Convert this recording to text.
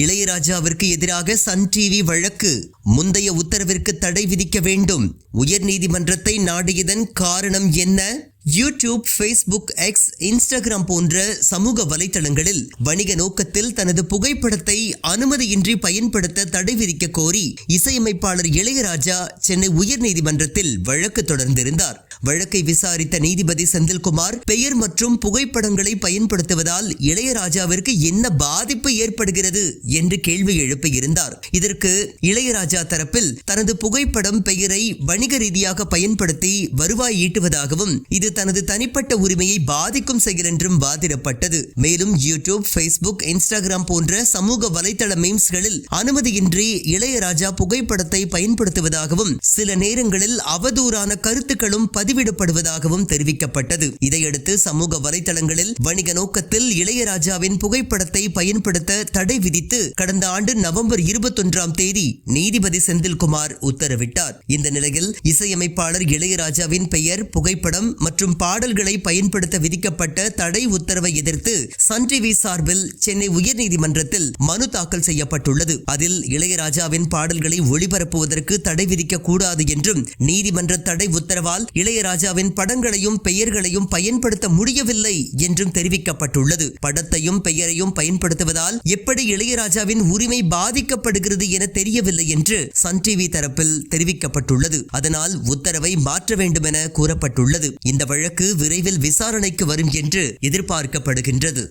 இளையராஜாவிற்கு எதிராக Sun TV வழக்கு. முந்தைய உத்தரவிற்கு தடை விதிக்க வேண்டும். உயர்நீதிமன்றத்தை நாடியதன் காரணம் என்ன? யூடியூப், ஃபேஸ்புக், எக்ஸ், இன்ஸ்டாகிராம் போன்ற சமூக வலைதளங்களில் வணிக நோக்கத்தில் தனது புகைப்படத்தை அனுமதியின்றி பயன்படுத்த தடை விதிக்க கோரி இசையமைப்பாளர் இளையராஜா சென்னை உயர்நீதிமன்றத்தில் வழக்கு தொடர்ந்திருந்தார். வழக்கை விசாரித்த நீதிபதி செந்தில்குமார், பெயர் மற்றும் புகைப்படங்களை பயன்படுத்துவதால் இளையராஜாவிற்கு என்ன பாதிப்பு ஏற்படுகிறது என்று கேள்வி எழுப்பியிருந்தார். இதற்கு இளையராஜா தரப்பில் தனது புகைப்படம், பெயரை வணிக ரீதியாக பயன்படுத்தி வருவாய் ஈட்டுவதாகவும் இது தனது தனிப்பட்ட உரிமையை பாதிக்கும் செயல் என்றும் வாதிடப்பட்டது. மேலும் யூடியூப், ஃபேஸ்புக், இன்ஸ்டாகிராம் போன்ற சமூக வலைதள மீம்ஸ்களில் அனுமதியின்றி இளையராஜா புகைப்படத்தை பயன்படுத்துவதாகவும் சில நேரங்களில் அவதூறான கருத்துக்களும் பதிவிடப்படுவதாகவும் தெரிவிக்கப்பட்டது. இதையடுத்து சமூக வலைதளங்களில் வணிக நோக்கத்தில் இளையராஜாவின் புகைப்படத்தை பயன்படுத்த தடை விதித்து கடந்த ஆண்டு நவம்பர் 21 நீதிபதி செந்தில்குமார் உத்தரவிட்டார். இந்த நிலையில் இசையமைப்பாளர் இளையராஜாவின் பெயர், புகைப்படம் மற்றும் பாடல்களை பயன்படுத்த விதிக்கப்பட்ட தடை உத்தரவை எதிர்த்து சன் டிவி சார்பில் சென்னை உயர்நீதிமன்றத்தில் மனு தாக்கல் செய்யப்பட்டுள்ளது. அதில் இளையராஜாவின் பாடல்களை ஒளிபரப்புவதற்கு தடை விதிக்க கூடாது என்றும், நீதிமன்ற தடை உத்தரவால் இளையராஜாவின் படங்களையும் பெயர்களையும் பயன்படுத்த முடியவில்லை என்றும் தெரிவிக்கப்பட்டுள்ளது. படத்தையும் பெயரையும் பயன்படுத்துவதால் எப்படி இளையராஜாவின் உரிமை பாதிக்கப்படுகிறது என தெரியவில்லை என்று சன் டிவி தரப்பில் தெரிவிக்கப்பட்டுள்ளது. அதனால் உத்தரவை மாற்ற வேண்டும் என கூறப்பட்டுள்ளது. இந்த வழக்கு விரைவில் விசாரணைக்கு வரும் என்று எதிர்பார்க்கப்படுகின்றது.